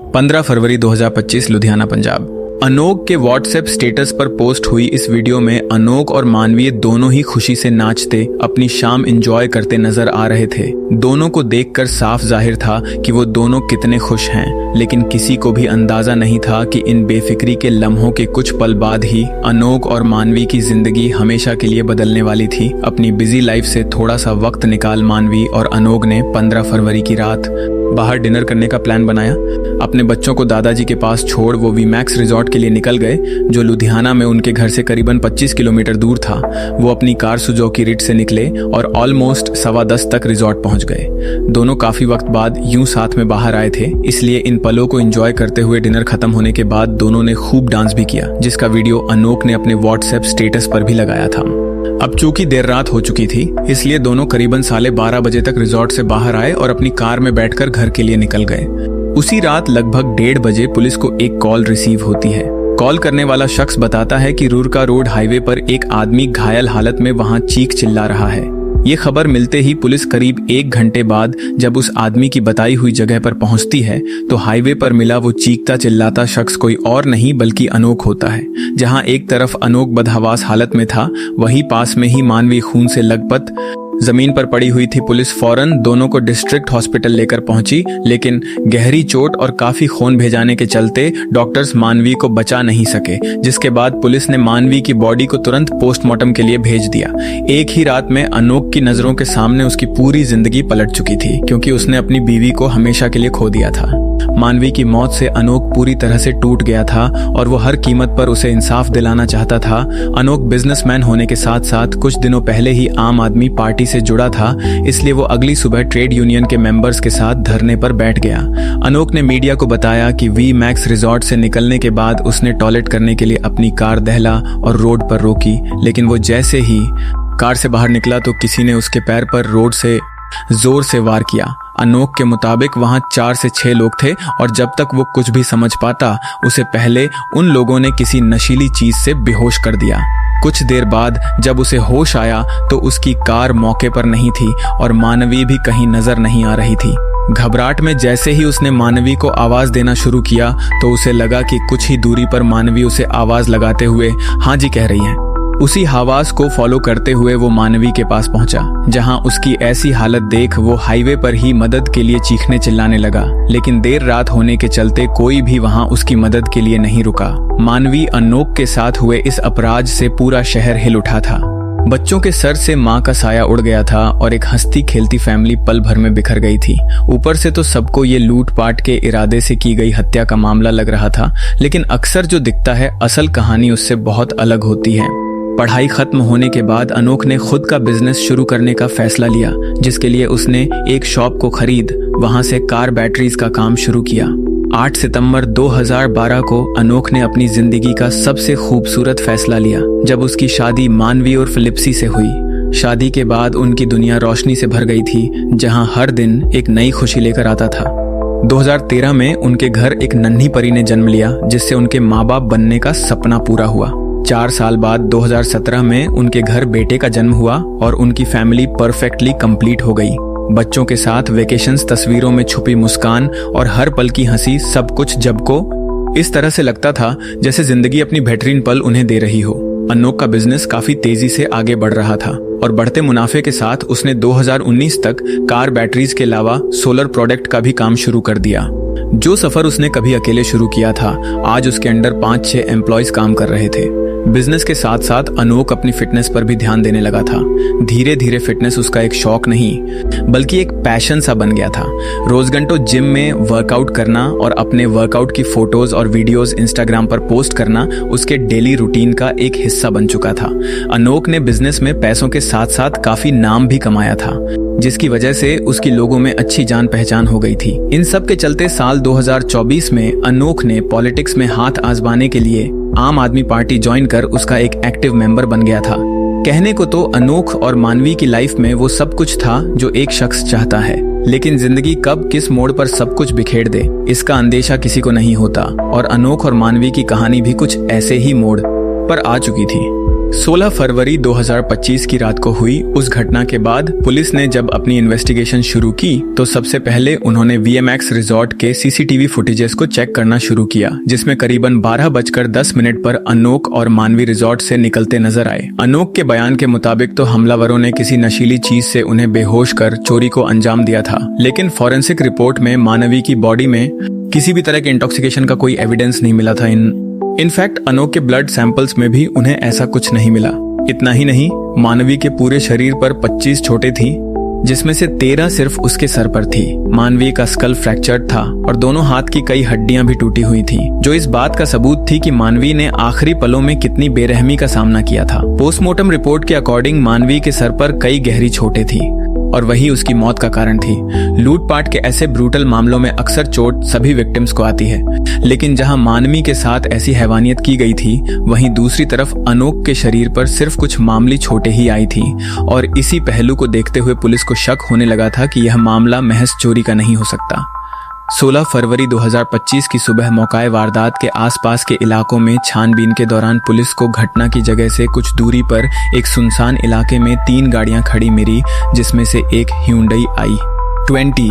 15 फरवरी 2025 Ludhiana Punjab. Anouk के WhatsApp status पर post हुई इस वीडियो में अनोक और मानवी दोनों ही खुशी से नाचते अपनी शाम एंजॉय करते नजर आ रहे थे। दोनों को देखकर साफ जाहिर था कि वो दोनों कितने खुश हैं, लेकिन किसी को भी अंदाजा नहीं था कि इन बेफिक्री के लम्हों के कुछ पल बाद ही अनोक और मानवी की जिंदगी हमेशा के लिए बदलने वाली थी। अपनी बिजी लाइफ से थोड़ा सा वक्त निकाल मानवी और अनोक ने 15 फरवरी की रात बाहर डिनर करने का प्लान बनाया। अपने बच्चों को दादाजी के पास छोड़ वो वीमैक्स रिजॉर्ट के लिए निकल गए, जो लुधियाना में उनके घर से करीबन 25 किलोमीटर दूर था। वो अपनी कार सुजुकी रिट से निकले और ऑलमोस्ट 10:15 तक रिजॉर्ट पहुंच गए। दोनों काफी वक्त बाद यूं साथ में बाहर आए थे, इसलिए इन पलों को एंजॉय करते हुए डिनर खत्म होने के बाद दोनों ने खूब डांस भी किया, जिसका वीडियो अनोक ने अपने व्हाट्सएप स्टेटस पर भी लगाया था। अब चूंकि देर रात हो चुकी थी, इसलिए दोनों करीबन 12:30 बजे तक रिजॉर्ट से बाहर आए और अपनी कार में बैठकर घर के लिए निकल गए। उसी रात लगभग 1:30 बजे पुलिस को एक कॉल रिसीव होती है। कॉल करने वाला शख्स बताता है कि रूरका रोड हाईवे पर एक आदमी घायल हालत में वहां चीख चिल्ला रहा है। ये खबर मिलते ही पुलिस करीब 1 घंटे बाद जब उस आदमी की बताई हुई जगह पर पहुंचती है, तो हाईवे पर मिला वो चीखता चिल्लाता शख्स कोई और नहीं बल्कि अनोक होता है। जहां एक तरफ अनोक बदहवास हालत में था, वहीं पास में ही मानवी खून से लथपथ जमीन पर पड़ी हुई थी। पुलिस फौरन दोनों को डिस्ट्रिक्ट हॉस्पिटल लेकर पहुंची, लेकिन गहरी चोट और काफी खून भेजाने के चलते डॉक्टर्स मानवी को बचा नहीं सके, जिसके बाद पुलिस ने मानवी की बॉडी को तुरंत पोस्टमार्टम के लिए भेज दिया। एक ही रात में अनोक की नजरों के सामने उसकी पूरी जिंदगी पलट चुकी थी, क्योंकि उसने अपनी बीवी को हमेशा के लिए खो दिया था। मानवी की मौत से अनोक पूरी तरह से टूट गया था और वो हर कीमत पर उसे इंसाफ दिलाना चाहता था। अनोक बिजनेसमैन होने के साथ साथ कुछ दिनों पहले ही आम आदमी पार्टी से जुड़ा था, इसलिए वो अगली सुबह ट्रेड यूनियन के मेंबर्स के साथ धरने पर बैठ गया। अनोक ने मीडिया को बताया कि वीमैक्स रिजॉर्ट से निकलने के बाद उसने टॉयलेट करने के लिए अपनी कार दहला और रोड पर रोकी, लेकिन वो जैसे ही कार से बाहर निकला तो किसी ने उसके पैर पर रोड से जोर से वार किया। अनोक के मुताबिक वहां 4 से 6 लोग थे और जब तक वो कुछ भी समझ पाता, उसे पहले उन लोगों ने किसी नशीली चीज से बेहोश कर दिया। कुछ देर बाद जब उसे होश आया तो उसकी कार मौके पर नहीं थी और मानवी भी कहीं नजर नहीं आ रही थी। घबराहट में जैसे ही उसने मानवी को आवाज देना शुरू किया तो उसे लगा कि कुछ ही दूरी पर मानवी उसे आवाज लगाते हुए हाँ जी कह रही है। उसी आवाज को फॉलो करते हुए वो मानवी के पास पहुंचा, जहां उसकी ऐसी हालत देख वो हाईवे पर ही मदद के लिए चीखने चिल्लाने लगा, लेकिन देर रात होने के चलते कोई भी वहां उसकी मदद के लिए नहीं रुका। मानवी अनोक के साथ हुए इस अपराध से पूरा शहर हिल उठा था। बच्चों के सर से माँ का साया उड़ गया था और एक हंसती खेलती फैमिली पल भर में बिखर गई थी। ऊपर से तो सबको ये लूटपाट के इरादे से की गई हत्या का मामला लग रहा था, लेकिन अक्सर जो दिखता है असल कहानी उससे बहुत अलग होती है। पढ़ाई खत्म होने के बाद अनोक ने खुद का बिजनेस शुरू करने का फैसला लिया, जिसके लिए उसने एक शॉप को खरीद वहां से कार बैटरीज का काम शुरू किया। 8 सितंबर 2012 को अनोक ने अपनी जिंदगी का सबसे खूबसूरत फैसला लिया, जब उसकी शादी मानवी और फिलिप्सी से हुई। शादी के बाद उनकी दुनिया रोशनी से भर गई थी, जहां हर दिन एक नई खुशी लेकर आता था। 2013 में उनके घर एक नन्ही परी ने जन्म लिया, जिससे उनके माँ बाप बनने का सपना पूरा हुआ। 4 साल बाद 2017 में उनके घर बेटे का जन्म हुआ और उनकी फैमिली परफेक्टली कंप्लीट हो गई। बच्चों के साथ वेकेशंस, तस्वीरों में छुपी मुस्कान और हर पल की हंसी, सब कुछ जब को इस तरह से लगता था जैसे जिंदगी अपनी बेहतरीन पल उन्हें दे रही हो। अनोक का बिजनेस काफी तेजी से आगे बढ़ रहा था और बढ़ते मुनाफे के साथ उसने 2019 तक कार बैटरीज के अलावा सोलर प्रोडक्ट का भी काम शुरू कर दिया। जो सफर उसने कभी अकेले शुरू किया था, आज उसके अंडर 5-6 एम्प्लॉयज काम कर रहे थे। बिजनेस के साथ साथ अनोक अपनी फिटनेस पर भी ध्यान देने लगा था। धीरे धीरे फिटनेस उसका एक शौक नहीं बल्कि एक पैशन सा बन गया था। रोज घंटों जिम में वर्कआउट करना और अपने वर्कआउट की फोटोज और वीडियोस इंस्टाग्राम पर पोस्ट करना उसके डेली रूटीन का एक हिस्सा बन चुका था। अनोक ने बिजनेस में पैसों के साथ साथ काफी नाम भी कमाया था, जिसकी वजह से उसकी लोगों में अच्छी जान पहचान हो गई थी। इन सब के चलते साल 2024 में अनोक ने पॉलिटिक्स में हाथ आजमाने के लिए आम आदमी पार्टी ज्वाइन कर उसका एक एक्टिव मेंबर बन गया था। कहने को तो अनोक और मानवी की लाइफ में वो सब कुछ था जो एक शख्स चाहता है, लेकिन जिंदगी कब किस मोड़ पर सब कुछ बिखेर दे इसका अंदेशा किसी को नहीं होता, और अनोक और मानवी की कहानी भी कुछ ऐसे ही मोड़ पर आ चुकी थी। 16 फरवरी 2025 की रात को हुई उस घटना के बाद पुलिस ने जब अपनी इन्वेस्टिगेशन शुरू की तो सबसे पहले उन्होंने VMX रिजॉर्ट के CCTV फुटेजेस को चेक करना शुरू किया, जिसमें करीबन 12:10 पर अनोक और मानवी रिजॉर्ट से निकलते नजर आए। अनोक के बयान के मुताबिक तो हमलावरों ने किसी नशीली चीज से उन्हें बेहोश कर चोरी को अंजाम दिया था, लेकिन फॉरेंसिक रिपोर्ट में मानवी की बॉडी में किसी भी तरह के इंटॉक्सिकेशन का कोई एविडेंस नहीं मिला था। इनफैक्ट अनोक के ब्लड सैंपल्स में भी उन्हें ऐसा कुछ नहीं मिला। इतना ही नहीं, मानवी के पूरे शरीर पर 25 चोटें थी, जिसमें से 13 सिर्फ उसके सर पर थी। मानवी का स्कल फ्रैक्चर्ड था और दोनों हाथ की कई हड्डियां भी टूटी हुई थी, जो इस बात का सबूत थी कि मानवी ने आखिरी पलों में कितनी बेरहमी का सामना किया था। पोस्टमार्टम रिपोर्ट के अकॉर्डिंग मानवी के सर पर कई गहरी चोटें थी और वही उसकी मौत का कारण थी। लूटपाट के ऐसे ब्रूटल मामलों में अक्सर चोट सभी विक्टिम्स को आती है, लेकिन जहां मानवी के साथ ऐसी हैवानियत की गई थी, वहीं दूसरी तरफ अनोक के शरीर पर सिर्फ कुछ मामूली चोटें ही आई थी और इसी पहलू को देखते हुए पुलिस को शक होने लगा था कि यह मामला महज चोरी का नहीं हो सकता। 16 फरवरी 2025 की सुबह मौकाए वारदात के आसपास के इलाकों में छानबीन के दौरान पुलिस को घटना की जगह से कुछ दूरी पर एक सुनसान इलाके में 3 गाड़ियां खड़ी मिली, जिसमें से एक Hyundai i20,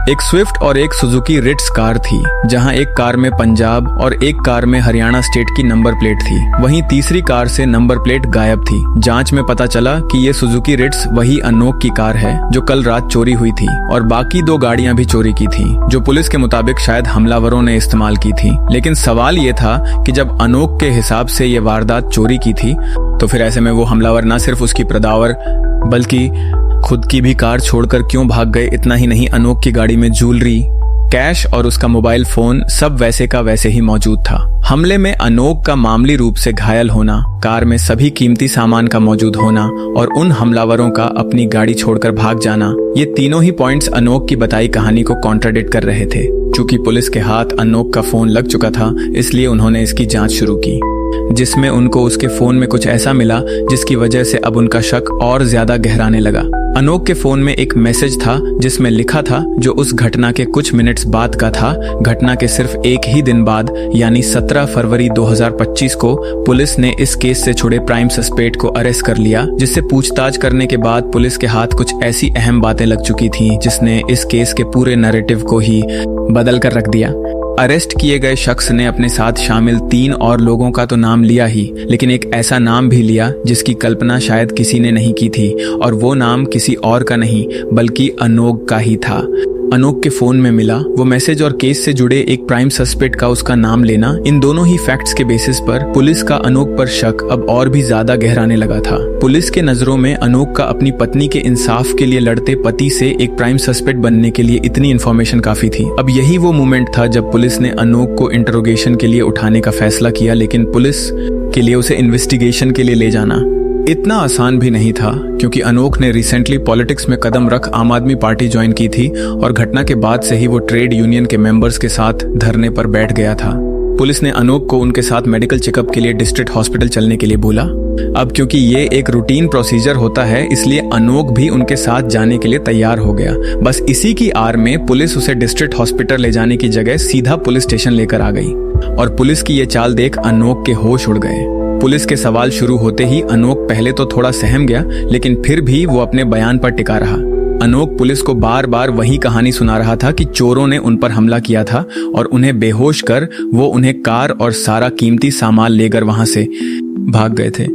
एक स्विफ्ट और एक सुजुकी रिट्स कार थी, जहां एक कार में पंजाब और एक कार में हरियाणा स्टेट की नंबर प्लेट थी। वहीं तीसरी कार से नंबर प्लेट गायब थी। जांच में पता चला कि ये सुजुकी रिट्स वही अनोक की कार है जो कल रात चोरी हुई थी और बाकी 2 गाड़ियां भी चोरी की थी, जो पुलिस के मुताबिक शायद हमलावरों ने इस्तेमाल की थी। लेकिन सवाल ये था कि जब अनोक के हिसाब से ये वारदात चोरी की थी, तो फिर ऐसे में वो हमलावर न सिर्फ उसकी पैदावार बल्कि खुद की भी कार छोड़कर क्यों भाग गए। इतना ही नहीं, अनोक की गाड़ी में ज्वेलरी, कैश और उसका मोबाइल फोन सब वैसे का वैसे ही मौजूद था। हमले में अनोक का मामूली रूप से घायल होना, कार में सभी कीमती सामान का मौजूद होना और उन हमलावरों का अपनी गाड़ी छोड़कर भाग जाना, ये तीनों ही पॉइंट्स अनोक की बताई कहानी को कॉन्ट्राडिक्ट कर रहे थे। चूंकि पुलिस के हाथ अनोक का फोन लग चुका था, इसलिए उन्होंने इसकी जांच शुरू की, जिसमें उनको उसके फोन में कुछ ऐसा मिला जिसकी वजह से अब उनका शक और ज्यादा गहराने लगा। अनोक के फोन में एक मैसेज था जिसमें लिखा था, जो उस घटना के कुछ मिनट्स बाद का था। घटना के सिर्फ एक ही दिन बाद यानी 17 फरवरी 2025 को पुलिस ने इस केस से जुड़े प्राइम सस्पेक्ट को अरेस्ट कर लिया, जिससे पूछताछ करने के बाद पुलिस के हाथ कुछ ऐसी अहम बातें लग चुकी थी जिसने इस केस के पूरे नैरेटिव को ही बदल कर रख दिया। अरेस्ट किए गए शख्स ने अपने साथ शामिल 3 और लोगों का तो नाम लिया ही, लेकिन एक ऐसा नाम भी लिया जिसकी कल्पना शायद किसी ने नहीं की थी, और वो नाम किसी और का नहीं बल्कि अनोक का ही था। अनोक के फोन में मिला वो मैसेज और केस से जुड़े एक प्राइम सस्पेक्ट का उसका नाम लेना, इन दोनों ही फैक्ट्स के बेसिस पर पुलिस का अनोक पर शक अब और भी ज्यादा गहराने लगा था। पुलिस के नजरों में अनोक का अपनी पत्नी के इंसाफ के लिए लड़ते पति से एक प्राइम सस्पेक्ट बनने के लिए इतनी इन्फॉर्मेशन काफी थी। अब यही वो मोमेंट था जब पुलिस ने अनोक को इंटरोगेशन के लिए उठाने का फैसला किया, लेकिन पुलिस के लिए उसे इन्वेस्टिगेशन के लिए ले जाना इतना आसान भी नहीं था, क्योंकि अनोक ने रिसेंटली पॉलिटिक्स में कदम रख आम आदमी पार्टी ज्वाइन की थी और घटना के बाद से ही वो ट्रेड यूनियन के मेंबर्स के साथ धरने पर बैठ गया था। पुलिस ने अनोक को उनके साथ मेडिकल चेकअप के लिए डिस्ट्रिक्ट हॉस्पिटल चलने के लिए बोला। अब क्योंकि ये एक रूटीन प्रोसीजर होता है, इसलिए अनोक भी उनके साथ जाने के लिए तैयार हो गया। बस इसी की आड़ में पुलिस उसे डिस्ट्रिक्ट हॉस्पिटल ले जाने की जगह सीधा पुलिस स्टेशन लेकर आ गई और पुलिस की ये चाल देख अनोक के होश उड़ गए। पुलिस के सवाल शुरू होते ही अनोक पहले तो थोड़ा सहम गया, लेकिन फिर भी वो अपने बयान पर टिका रहा। अनोक पुलिस को बार बार वही कहानी सुना रहा था कि चोरों ने उन पर हमला किया था और उन्हें बेहोश कर वो उन्हें कार और सारा कीमती सामान लेकर वहां से भाग गए थे।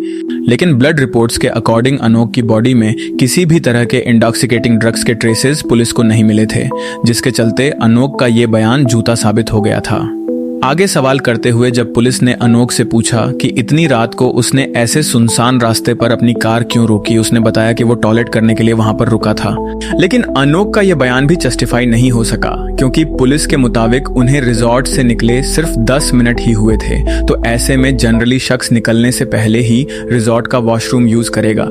लेकिन ब्लड रिपोर्ट्स के अकॉर्डिंग अनोक की बॉडी में किसी भी तरह के इंटॉक्सिकेटिंग ड्रग्स के ट्रेसेस पुलिस को नहीं मिले थे, जिसके चलते अनोक का ये बयान झूठा साबित हो गया था। आगे सवाल करते हुए जब पुलिस ने अनोक से पूछा कि इतनी रात को उसने ऐसे सुनसान रास्ते पर अपनी कार क्यों रोकी, उसने बताया कि वो टॉयलेट करने के लिए वहां पर रुका था। लेकिन अनोक का यह बयान भी जस्टिफाई नहीं हो सका, क्योंकि पुलिस के मुताबिक उन्हें रिजॉर्ट से निकले सिर्फ 10 मिनट ही हुए थे, तो ऐसे में जनरली शख्स निकलने से पहले ही रिजॉर्ट का वॉशरूम यूज करेगा।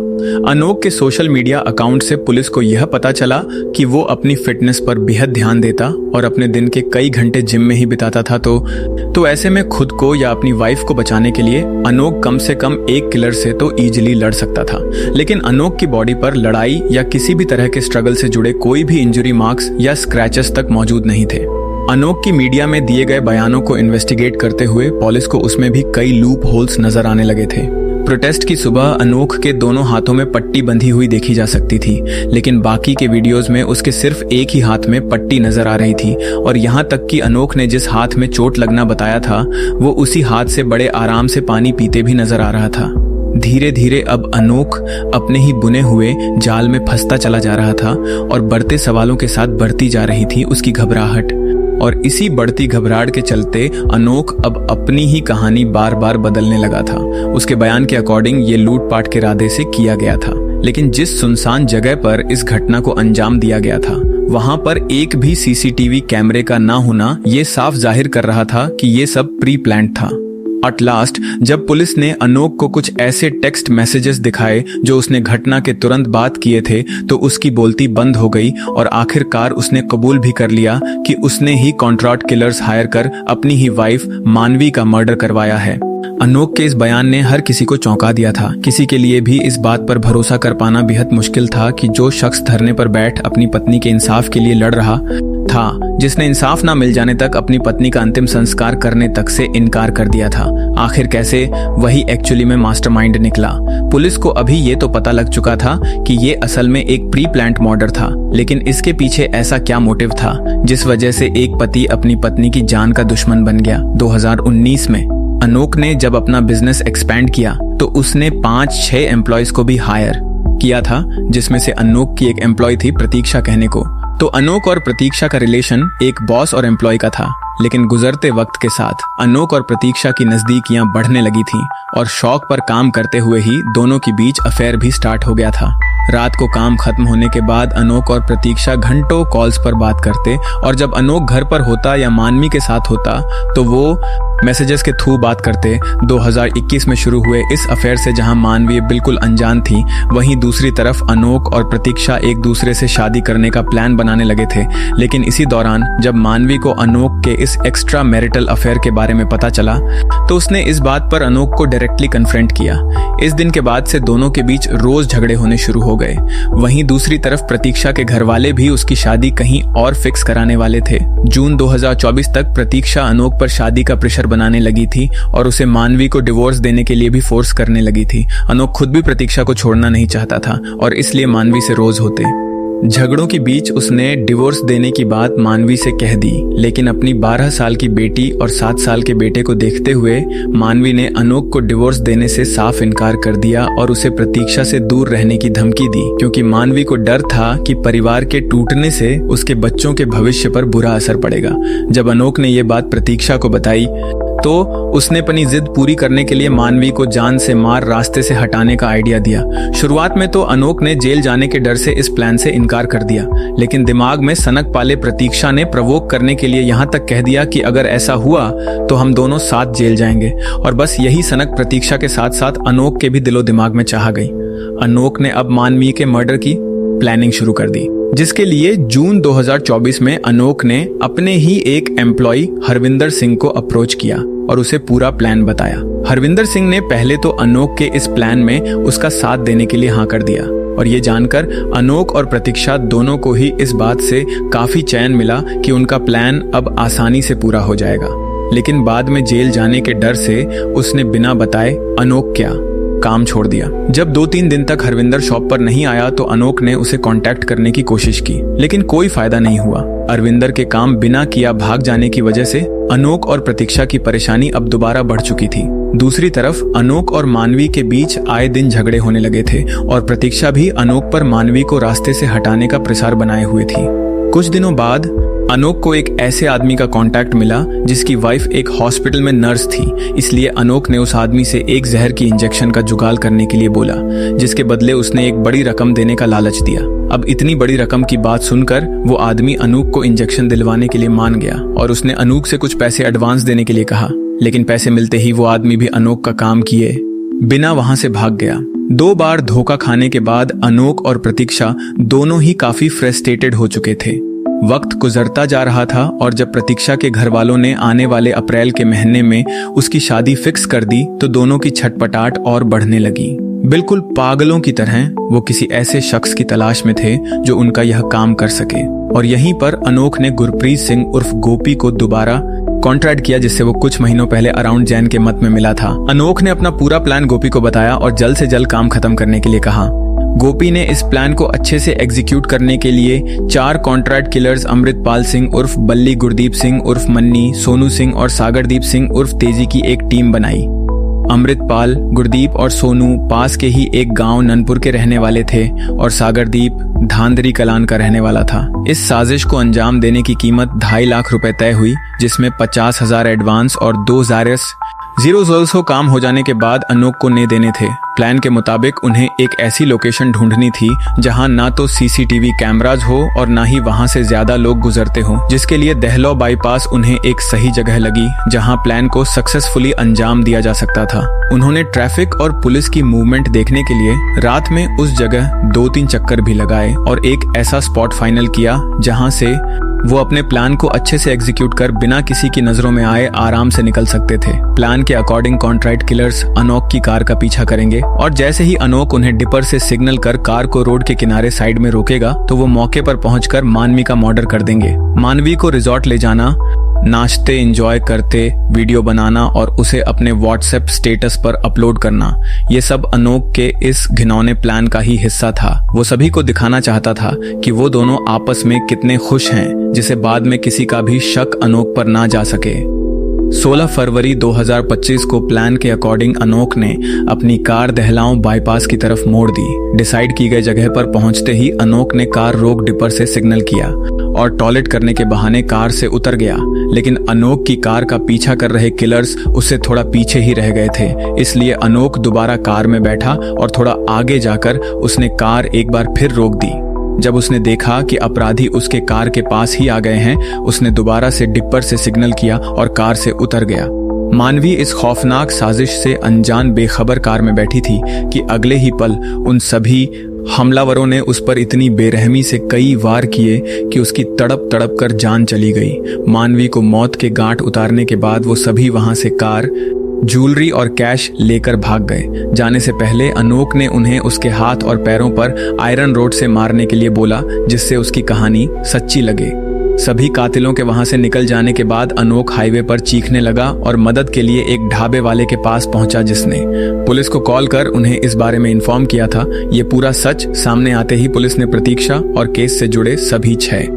अनोक के सोशल मीडिया अकाउंट से पुलिस को यह पता चला कि वो अपनी फिटनेस पर बेहद ध्यान देता और अपने दिन के कई घंटे जिम में ही बिताता था, तो ऐसे में खुद को या अपनी वाइफ को बचाने के लिए अनोक कम से कम एक किलर से तो इजीली लड़ सकता था। लेकिन अनोक की बॉडी पर लड़ाई या किसी भी तरह के स्ट्रगल से जुड़े कोई भी इंजरी मार्क्स या स्क्रैचेस तक मौजूद नहीं थे। अनोक की मीडिया में दिए गए बयानों को इन्वेस्टिगेट करते हुए पुलिस को उसमें भी कई लूप होल्स नजर आने लगे थे। प्रोटेस्ट की सुबह अनोख के दोनों हाथों में पट्टी बंधी हुई देखी जा सकती थी, लेकिन बाकी के वीडियोस में उसके सिर्फ एक ही हाथ में पट्टी नजर आ रही थी और यहाँ तक कि अनोख ने जिस हाथ में चोट लगना बताया था वो उसी हाथ से बड़े आराम से पानी पीते भी नजर आ रहा था। धीरे धीरे अब अनोख अपने ही बुने हुए जाल में फंसता चला जा रहा था और बढ़ते सवालों के साथ बढ़ती जा रही थी उसकी घबराहट। और इसी बढ़ती घबराहट के चलते अनोख अब अपनी ही कहानी बार बार बदलने लगा था। उसके बयान के अकॉर्डिंग ये लूटपाट के इरादे से किया गया था, लेकिन जिस सुनसान जगह पर इस घटना को अंजाम दिया गया था वहां पर एक भी सीसीटीवी कैमरे का ना होना ये साफ जाहिर कर रहा था कि ये सब प्री प्लान्ड था। एट लास्ट जब पुलिस ने अनोख को कुछ ऐसे टेक्स्ट मैसेजेस दिखाए जो उसने घटना के तुरंत बाद किए थे तो उसकी बोलती बंद हो गई और आखिरकार उसने कबूल भी कर लिया कि उसने ही कॉन्ट्रैक्ट किलर्स हायर कर अपनी ही वाइफ मानवी का मर्डर करवाया है। अनोख के इस बयान ने हर किसी को चौंका दिया था। किसी के लिए भी इस बात पर भरोसा कर पाना बेहद मुश्किल था कि जो शख्स धरने पर बैठ अपनी पत्नी के इंसाफ के लिए लड़ रहा था, जिसने इंसाफ ना मिल जाने तक अपनी पत्नी का अंतिम संस्कार करने तक से इनकार कर दिया था, आखिर कैसे वही एक्चुअली में मास्टरमाइंड निकला। पुलिस को अभी ये तो पता लग चुका था कि ये असल में एक प्री प्लान्ड मर्डर था, लेकिन इसके पीछे ऐसा क्या मोटिव था जिस वजह से एक पति अपनी पत्नी की जान का दुश्मन बन गया। 2019 में अनोख ने जब अपना बिजनेस एक्सपैंड किया तो उसने 5-6 एम्प्लॉयज को भी हायर किया था, जिसमें से अनोख की एक एम्प्लॉय थी प्रतीक्षा कहने को। तो अनोख और प्रतीक्षा का रिलेशन एक बॉस और एम्प्लॉय का था, लेकिन गुजरते वक्त के साथ अनोख और प्रतीक्षा की नजदीकियां बढ़ने लगी थीं और शौक पर काम करते हुए ही दोनों के बीच अफेयर भी स्टार्ट हो गया था। रात को काम खत्म होने के बाद अनोख और प्रतीक्षा घंटों कॉल्स पर बात करते और जब अनोख घर पर होता या मानवी के साथ होता तो वो मैसेजेस के थ्रू बात करते। 2021 में शुरू हुए इस अफेयर से जहां मानवी बिल्कुल अनजान थी, वहीं दूसरी तरफ अनोख और प्रतीक्षा एक दूसरे से शादी करने का प्लान बनाने लगे थे। लेकिन इसी दौरान जब मानवी को अनोख के इस एक्स्ट्रा मैरिटल अफेयर के बारे में पता चला तो उसने इस बात पर अनोख को डायरेक्टली कन्फ्रंट किया। इस दिन के बाद से दोनों के बीच रोज झगड़े होने शुरू हो गए। वहीं दूसरी तरफ प्रतीक्षा के घर वाले भी उसकी शादी कहीं और फिक्स कराने वाले थे। जून 2024 तक प्रतीक्षा अनोख पर शादी का प्रेशर बनाने लगी थी और उसे मानवी को डिवोर्स देने के लिए भी फोर्स करने लगी थी। अनोख खुद भी प्रतीक्षा को छोड़ना नहीं चाहता था और इसलिए मानवी से रोज होते। झगड़ों के बीच उसने डिवोर्स देने की बात मानवी से कह दी, लेकिन अपनी 12 साल की बेटी और 7 साल के बेटे को देखते हुए मानवी ने अनोख को डिवोर्स देने से साफ इनकार कर दिया और उसे प्रतीक्षा से दूर रहने की धमकी दी, क्योंकि मानवी को डर था कि परिवार के टूटने से उसके बच्चों के भविष्य पर बुरा असर पड़ेगा। जब अनोख ने ये बात प्रतीक्षा को बताई तो उसने अपनी जिद पूरी करने के लिए मानवी को जान से मार रास्ते से हटाने का आइडिया दिया। शुरुआत में तो अनोख ने जेल जाने के डर से इस प्लान से इनकार कर दिया, लेकिन दिमाग में सनक पाले प्रतीक्षा ने प्रवोक करने के लिए यहाँ तक कह दिया कि अगर ऐसा हुआ तो हम दोनों साथ जेल जाएंगे। और बस यही सनक प्रतीक्षा के साथ साथ अनोख के भी दिलो दिमाग में चाह गई। अनोख ने अब मानवी के मर्डर की प्लानिंग शुरू कर दी, जिसके लिए जून 2024 में अनोख ने अपने ही एक एम्प्लॉय हरविंदर सिंह को अप्रोच किया और उसे पूरा प्लान बताया। हरविंदर सिंह ने पहले तो अनोख के इस प्लान में उसका साथ देने के लिए हाँ कर दिया और ये जानकर अनोख और प्रतीक्षा दोनों को ही इस बात से काफी चैन मिला कि उनका प्लान अब आसानी से पूरा हो जाएगा। लेकिन बाद में जेल जाने के डर से उसने बिना बताए अनोख क्या काम छोड़ दिया। जब 2-3 दिन तक हरविंदर शॉप पर नहीं आया तो अनोख ने उसे कांटेक्ट करने की कोशिश की, लेकिन कोई फायदा नहीं हुआ। हरविंदर के काम बिना किया भाग जाने की वजह से अनोख और प्रतीक्षा की परेशानी अब दोबारा बढ़ चुकी थी। दूसरी तरफ अनोख और मानवी के बीच आए दिन झगड़े होने लगे थे और प्रतीक्षा भी अनोख पर मानवी को रास्ते से हटाने का प्रसार बनाए हुए थी। कुछ दिनों बाद अनोख को एक ऐसे आदमी का कांटेक्ट मिला जिसकी वाइफ एक हॉस्पिटल में नर्स थी, इसलिए अनोख ने उस आदमी से एक जहर की इंजेक्शन का जुगाड़ करने के लिए बोला, जिसके बदले उसने एक बड़ी रकम देने का लालच दिया। अब इतनी बड़ी रकम की बात सुनकर वो आदमी अनोख को इंजेक्शन दिलवाने के लिए मान गया और उसने अनोख से कुछ पैसे एडवांस देने के लिए कहा, लेकिन पैसे मिलते ही वो आदमी भी अनोख का काम किए बिना वहां से भाग गया। 2 बार धोखा खाने के बाद अनोख और प्रतीक्षा दोनों ही काफी फ्रस्ट्रेटेड हो चुके थे। वक्त गुजरता जा रहा था और जब प्रतीक्षा के घर वालों ने आने वाले अप्रैल के महीने में उसकी शादी फिक्स कर दी तो दोनों की छटपटाहट और बढ़ने लगी। बिल्कुल पागलों की तरह वो किसी ऐसे शख्स की तलाश में थे जो उनका यह काम कर सके। और यहीं पर अनोख ने गुरप्रीत सिंह उर्फ गोपी को दोबारा कॉन्ट्रैक्ट किया जिससे वो कुछ महीनों पहले अराउंड जैन के मत में मिला था। अनोख ने अपना पूरा प्लान गोपी को बताया और जल्द से जल्द काम खत्म करने के लिए कहा। गोपी ने इस प्लान को अच्छे से एग्जीक्यूट करने के लिए 4 कॉन्ट्रैक्ट किलर्स अमृतपाल सिंह उर्फ बल्ली गुरदीप सिंह उर्फ मन्नी, सोनू सिंह और सागरदीप सिंह उर्फ तेजी की एक टीम बनाई। अमृतपाल, गुरदीप और सोनू पास के ही एक गांव ननपुर के रहने वाले थे और सागरदीप धांधरी कलान का रहने वाला था। इस साजिश को अंजाम देने की कीमत 2.5 लाख रुपए तय हुई, जिसमें 50,000 एडवांस और 2 ज़ायरस जीरो काम हो जाने के बाद अनोख को ने देने थे। प्लान के मुताबिक उन्हें एक ऐसी लोकेशन ढूंढनी थी जहां ना तो सीसीटीवी कैमराज हो और ना ही वहां से ज्यादा लोग गुजरते हो, जिसके लिए दहलो बाईपास उन्हें एक सही जगह लगी जहां प्लान को सक्सेसफुली अंजाम दिया जा सकता था। उन्होंने ट्रैफिक और पुलिस की मूवमेंट देखने के लिए रात में उस जगह 2-3 चक्कर भी लगाए और एक ऐसा स्पॉट फाइनल किया जहां से वो अपने प्लान को अच्छे से एग्जीक्यूट कर बिना किसी की नजरों में आए आराम से निकल सकते थे। प्लान के अकॉर्डिंग कॉन्ट्रैक्ट किलर्स अनोख की कार का पीछा करेंगे और जैसे ही अनोख उन्हें डिपर से सिग्नल कर कार को रोड के किनारे साइड में रोकेगा तो वो मौके पर पहुंचकर मानवी का मर्डर कर देंगे। मानवी को रिजॉर्ट ले जाना, नाचते एंजॉय करते वीडियो बनाना और उसे अपने व्हाट्सएप स्टेटस पर अपलोड करना, ये सब अनोख के इस घिनौने प्लान का ही हिस्सा था। वो सभी को दिखाना चाहता था कि वो दोनों आपस में कितने खुश हैं, जिसे बाद में किसी का भी शक अनोख पर ना जा सके। 16 फरवरी 2025 को प्लान के अकॉर्डिंग अनोख ने अपनी कार दहलाओं बाईपास की तरफ मोड़ दी। डिसाइड की गई जगह पर पहुंचते ही अनोख ने कार रोक डिपर से सिग्नल किया और टॉयलेट करने के बहाने कार से उतर गया, लेकिन अनोख की कार का पीछा कर रहे किलर्स उससे थोड़ा पीछे ही रह गए थे। इसलिए अनोख दोबारा कार में बैठा और थोड़ा आगे जाकर उसने कार एक बार फिर रोक दी। जब उसने देखा कि अपराधी उसके कार के पास ही आ गए हैं, उसने दोबारा से डिपर से सिग्नल किया और कार से उतर गया। मानवी इस खौफनाक साजिश से अनजान बेखबर कार में बैठी थी कि अगले ही पल उन सभी हमलावरों ने उस पर इतनी बेरहमी से कई वार किए कि उसकी तड़प तड़प कर जान चली गई। मानवी को मौत के गांठ उतारने के बाद वो सभी वहां से कार, ज्वेलरी और कैश लेकर भाग गए। जाने से पहले अनोख ने उन्हें उसके हाथ और पैरों पर आयरन रोड से मारने के लिए बोला, जिससे उसकी कहानी सच्ची लगे। सभी कातिलों के वहां से निकल जाने के बाद अनोख हाईवे पर चीखने लगा और मदद के लिए एक ढाबे वाले के पास पहुंचा, जिसने पुलिस को कॉल कर उन्हें इस बारे में इन्फॉर्म किया था। ये पूरा सच सामने आते ही पुलिस ने प्रतीक्षा और केस से जुड़े सभी 6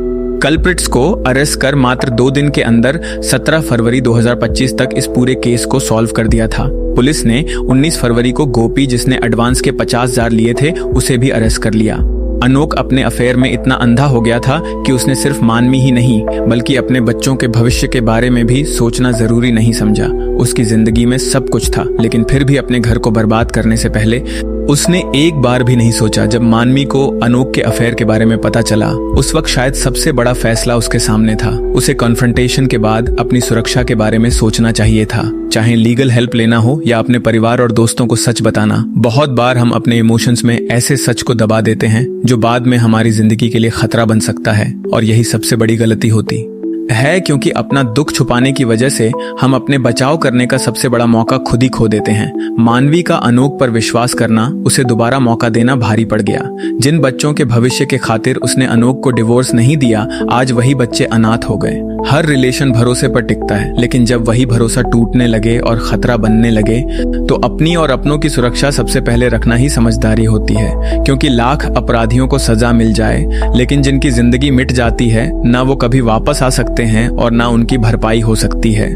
कल्प्रिट्स को अरेस्ट कर मात्र 2 दिन के अंदर 17 फरवरी 2025 तक इस पूरे केस को सॉल्व कर दिया था। पुलिस ने 19 फरवरी को गोपी, जिसने एडवांस के 50,000 लिए थे, उसे भी अरेस्ट कर लिया। अनोख अपने अफेयर में इतना अंधा हो गया था कि उसने सिर्फ मानवी ही नहीं बल्कि अपने बच्चों के भविष्य के बारे में भी सोचना जरूरी नहीं समझा। उसकी जिंदगी में सब कुछ था, लेकिन फिर भी अपने घर को बर्बाद करने से पहले उसने एक बार भी नहीं सोचा। जब मानवी को अनोख के अफेयर के बारे में पता चला, उस वक्त शायद सबसे बड़ा फैसला उसके सामने था। उसे कॉन्फ्रंटेशन के बाद अपनी सुरक्षा के बारे में सोचना चाहिए था, चाहे लीगल हेल्प लेना हो या अपने परिवार और दोस्तों को सच बताना। बहुत बार हम अपने इमोशंस में ऐसे सच को दबा देते हैं जो बाद में हमारी जिंदगी के लिए खतरा बन सकता है, और यही सबसे बड़ी गलती होती है, क्योंकि अपना दुख छुपाने की वजह से हम अपने बचाव करने का सबसे बड़ा मौका खुद ही खो देते हैं। मानवी का अनोख पर विश्वास करना, उसे दोबारा मौका देना भारी पड़ गया। जिन बच्चों के भविष्य के खातिर उसने अनोख को डिवोर्स नहीं दिया, आज वही बच्चे अनाथ हो गए। हर रिलेशन भरोसे पर टिकता है, लेकिन जब वही भरोसा टूटने लगे और खतरा बनने लगे तो अपनी और अपनों की सुरक्षा सबसे पहले रखना ही समझदारी होती है। क्योंकि लाख अपराधियों को सजा मिल जाए, लेकिन जिनकी जिंदगी मिट जाती है, ना वो कभी वापस आ सकते हैं और ना उनकी भरपाई हो सकती है।